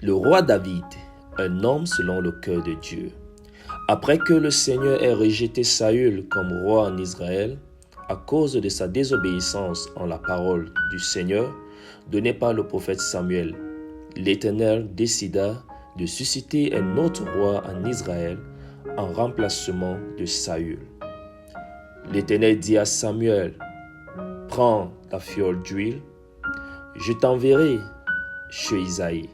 Le roi David, un homme selon le cœur de Dieu. Après que le Seigneur ait rejeté Saül comme roi en Israël, à cause de sa désobéissance en la parole du Seigneur donnée par le prophète Samuel, l'Éternel décida de susciter un autre roi en Israël en remplacement de Saül. L'Éternel dit à Samuel, « Prends ta fiole d'huile, je t'enverrai chez Isaïe,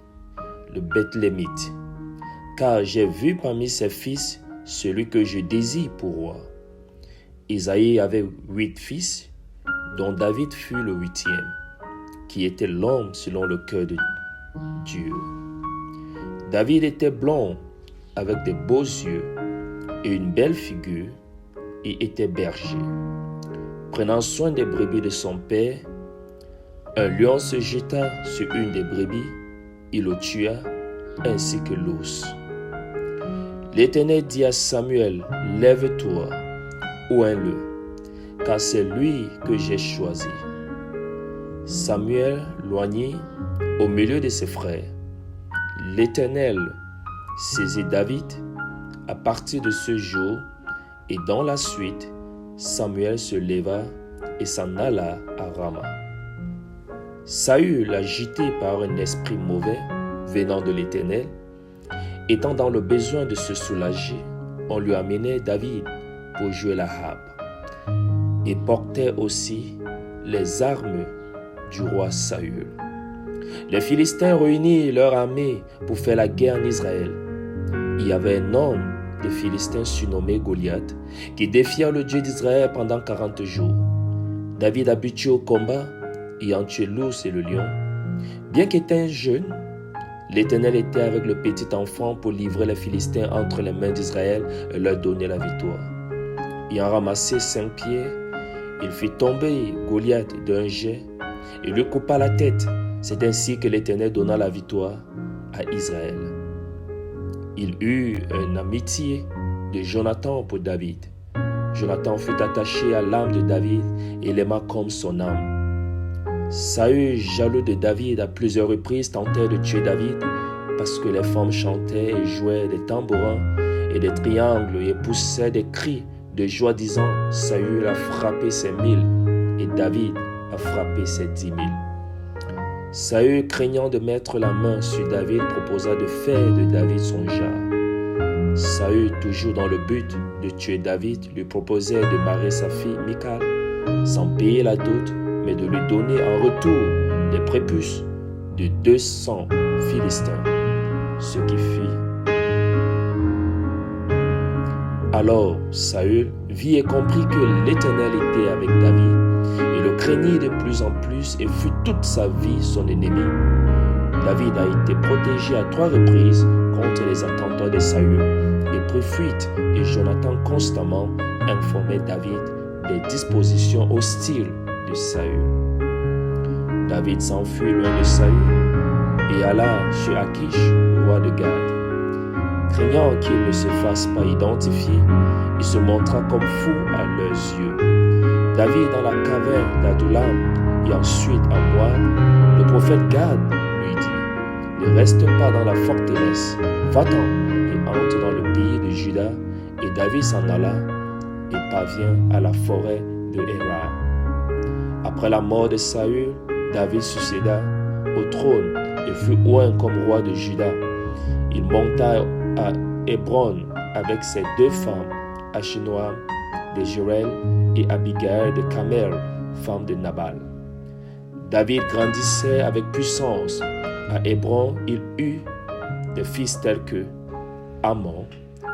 le Bethlémite, car j'ai vu parmi ses fils celui que je désire pour roi. » Isaïe avait 8 fils, dont David fut le 8e, qui était l'homme selon le cœur de Dieu. David était blond, avec de beaux yeux et une belle figure, et était berger. Prenant soin des brebis de son père, un lion se jeta sur une des brebis, il le tua, ainsi que l'ours. L'Éternel dit à Samuel, « Lève-toi, oins-le, car c'est lui que j'ai choisi. » Samuel loignit au milieu de ses frères. L'Éternel saisit David à partir de ce jour, et dans la suite, Samuel se leva et s'en alla à Rama. Saül, agité par un esprit mauvais venant de l'Éternel, étant dans le besoin de se soulager, on lui amenait David pour jouer la harpe et portait aussi les armes du roi Saül. Les Philistins réunirent leur armée pour faire la guerre en Israël. Il y avait un homme des Philistins surnommé Goliath qui défia le Dieu d'Israël pendant 40 jours. David, habitué au combat, ayant tué l'ours et le lion, bien qu'étant jeune, l'Éternel était avec le petit enfant pour livrer les Philistins entre les mains d'Israël et leur donner la victoire. Ayant ramassé 5 pierres, il fit tomber Goliath d'un jet et lui coupa la tête. C'est ainsi que l'Éternel donna la victoire à Israël. Il eut une amitié de Jonathan pour David. Jonathan fut attaché à l'âme de David et l'aima comme son âme. Saül, jaloux de David, à plusieurs reprises tentait de tuer David parce que les femmes chantaient et jouaient des tambourins et des triangles et poussaient des cris de joie disant « Saül a frappé ses 1000 et David a frappé ses 10 000. » Saül, craignant de mettre la main sur David, proposa de faire de David son jarre. Saül, toujours dans le but de tuer David, lui proposait de marier sa fille Michal, sans payer la dot, mais de lui donner en retour des prépuces de 200 Philistins, ce qui fit. Alors Saül vit et comprit que l'Éternel était avec David. Il le craignit de plus en plus et fut toute sa vie son ennemi. David a été protégé à 3 reprises contre les attentats de Saül et prit fuite, et Jonathan constamment informait David des dispositions hostiles de Saül. David s'enfuit loin de Saül et alla chez Akish, roi de Gad. Craignant qu'il ne se fasse pas identifier, il se montra comme fou à leurs yeux. David dans la caverne d'Adullam et ensuite à Moab, le prophète Gad lui dit, « Ne reste pas dans la forteresse, va-t'en et entre dans le pays de Juda. » Et David s'en alla et parvient à la forêt de Héra. Après la mort de Saül, David succéda au trône et fut oint comme roi de Juda. Il monta à Hébron avec ses 2 femmes, Achinoam de Jérel et Abigail de Carmel, femme de Nabal. David grandissait avec puissance. À Hébron, il eut des fils tels que Amon,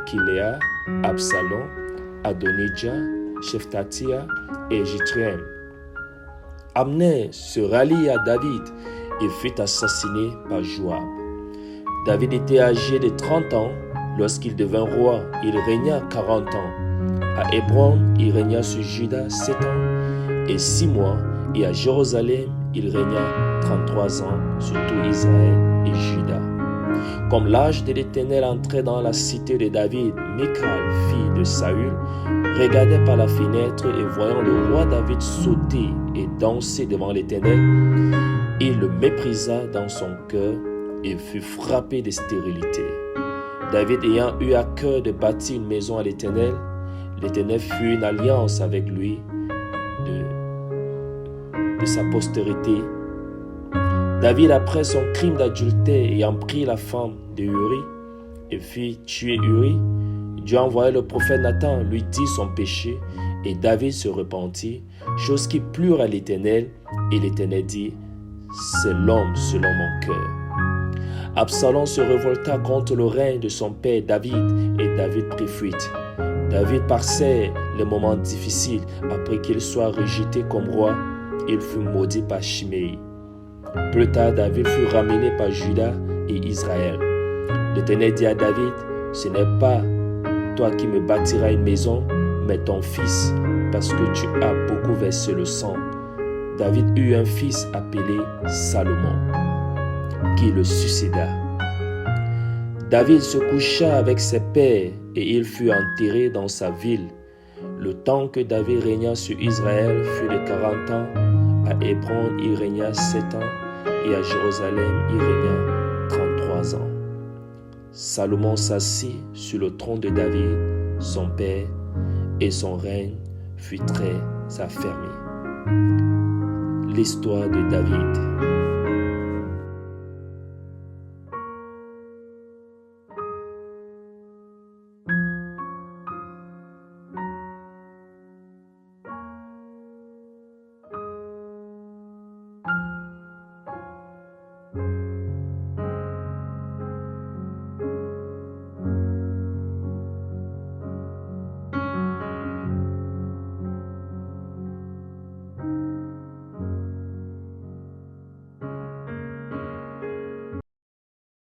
Kiléa, Absalom, Adonijah, Shephtatia et Jithréam. Abner se rallie à David et fut assassiné par Joab. David était âgé de 30 ans lorsqu'il devint roi. Il régna 40 ans. À Hébron, il régna sur Juda 7 ans et 6 mois, et à Jérusalem, il régna 33 ans sur tout Israël et Juda. Comme l'âge de l'Éternel entrait dans la cité de David, Michal, fille de Saül, regardait par la fenêtre et voyant le roi David sauter et danser devant l'Éternel, il le méprisa dans son cœur et fut frappé de stérilité. David ayant eu à cœur de bâtir une maison à l'Éternel, l'Éternel fit une alliance avec lui de sa postérité. David, après son crime d'adultère, ayant pris la femme de Uri et fit tuer Uri, Dieu envoya le prophète Nathan lui dit son péché, et David se repentit, chose qui plut à l'Éternel, et l'Éternel dit, c'est l'homme selon mon cœur. Absalom se révolta contre le règne de son père David, et David prit fuite. David passait les moments difficiles après qu'il soit rejeté comme roi. Il fut maudit par Shimei. Plus tard, David fut ramené par Juda et Israël. L'Éternel dit à David, ce n'est pas toi qui me bâtiras une maison, mais ton fils, parce que tu as beaucoup versé le sang. David eut un fils appelé Salomon, qui le succéda. David se coucha avec ses pères et il fut enterré dans sa ville. Le temps que David régna sur Israël fut de 40 ans. À Hébron, il régna 7 ans et à Jérusalem, il régna 33 ans. Salomon s'assit sur le trône de David, son père, et son règne fut très affermi. L'histoire de David.